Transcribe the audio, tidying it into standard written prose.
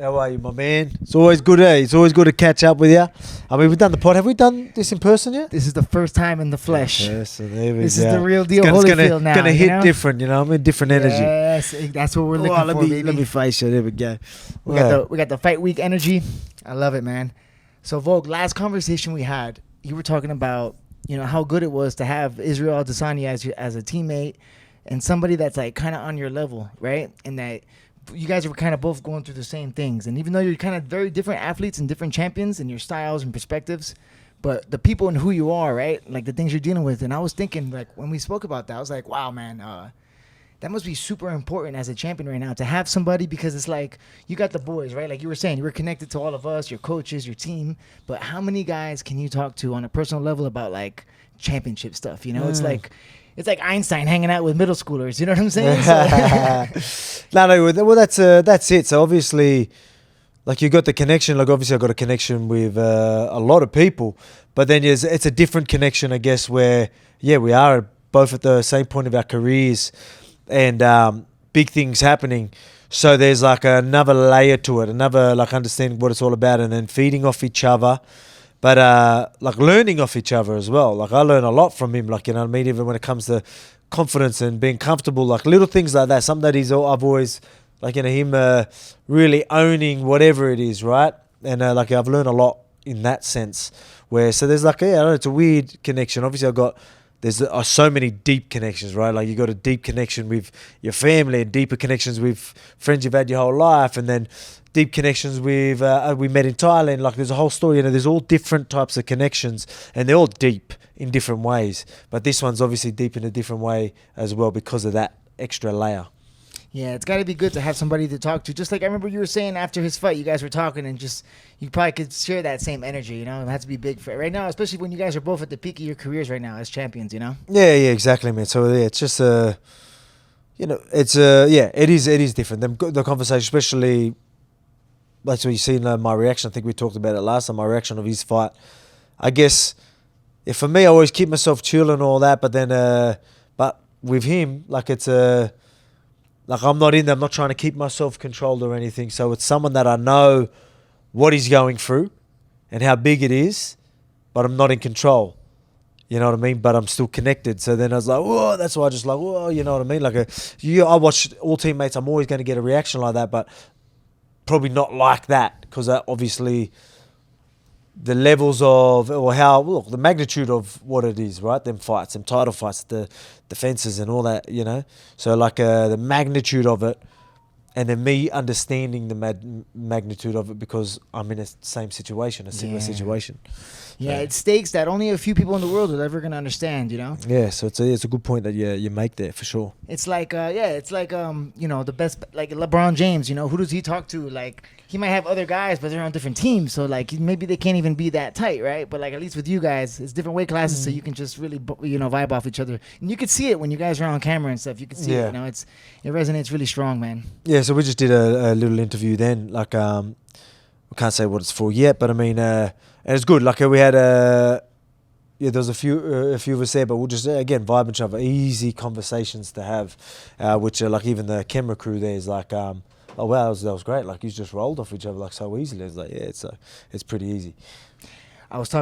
How are you, my man? It's always good, eh? It's always good to catch up with you. I mean, we've done the pod. Have we done this in person yet? This is the first time in the flesh. Yes, so there we This go. is the real deal. It's Holyfield now. gonna hit you know? different, you know. I mean, different energy. Yes, that's what we're looking for, baby. Let me face it. There we go. We got the fight week energy. I love it, man. So, Volk, last conversation we had, you were talking about, you know, how good it was to have Israel Adesanya as a teammate and somebody that's like kind of on your level, right? And that you guys were kind of both going through the same things. And even though you're kind of very different athletes and different champions in your styles and perspectives, but the people and who you are, right? Like the things you're dealing with. And I was thinking, like, when we spoke about that, I was like, wow, man, that must be super important as a champion right now to have somebody, because it's like you got the boys, right? Like you were saying, you were connected to all of us, your coaches, your team. But how many guys can you talk to on a personal level about like championship stuff? You know, it's like Einstein hanging out with middle schoolers. You know what I'm saying? Well, that's it. So obviously, like you got the connection. Like obviously, I got a connection with a lot of people, but then it's a different connection, I guess. Where we are both at the same point of our careers. And big things happening, so there's like another layer to it, another like understanding what it's all about, and then feeding off each other, but like learning off each other as well. Like I learn a lot from him, like, you know what I mean, even when it comes to confidence and being comfortable, like little things like that. Something that I've always, like, you know, him really owning whatever it is, right? And like I've learned a lot in that sense. Where so there's like I don't know, it's a weird connection. Obviously there's so many deep connections, right? Like you got a deep connection with your family and deeper connections with friends you've had your whole life, and then deep connections with we met in Thailand. Like there's a whole story, you know, there's all different types of connections, and they're all deep in different ways. But this one's obviously deep in a different way as well because of that extra layer. Yeah, it's got to be good to have somebody to talk to. Just like I remember you were saying after his fight, you guys were talking and just, you probably could share that same energy, you know? It has to be big for right now, especially when you guys are both at the peak of your careers right now as champions, you know? Yeah, exactly, man. So yeah, it's just you know, it's it is different. The conversation, especially, that's what you see in my reaction. I think we talked about it last time. My reaction of his fight, I guess, for me, I always keep myself chill and all that. But then, but with him, like it's like I'm not in there. I'm not trying to keep myself controlled or anything. So it's someone that I know what he's going through and how big it is, but I'm not in control. You know what I mean? But I'm still connected. So then I was like, whoa, that's why I just like, whoa, you know what I mean? Like I watch all teammates. I'm always going to get a reaction like that, but probably not like that, because obviously the levels of, or how, look, the magnitude of what it is, right? Them fights, them title fights, the defenses and all that, you know? So like the magnitude of it, and then me understanding the magnitude of it because I'm in a same situation, a similar situation. Yeah, it's stakes that only a few people in the world are ever going to understand, you know? Yeah, so it's a good point that you make there for sure. It's like, you know, the best, like LeBron James, you know, who does he talk to? Like, he might have other guys, but they're on different teams. So, like, maybe they can't even be that tight, right? But, like, at least with you guys, it's different weight classes, so you can just really, you know, vibe off each other. And you can see it when you guys are on camera and stuff. You can see it, you know, it resonates really strong, man. Yeah, so we just did a little interview then. Like, we can't say what it's for yet, but I mean, and it's good. Like, we had there was a few of us there, but we'll just, again, vibe each other. Easy conversations to have, which are like, even the camera crew there is like, oh wow, that was great. Like, you just rolled off each other like so easily. It's like, yeah, it's pretty easy. I was talking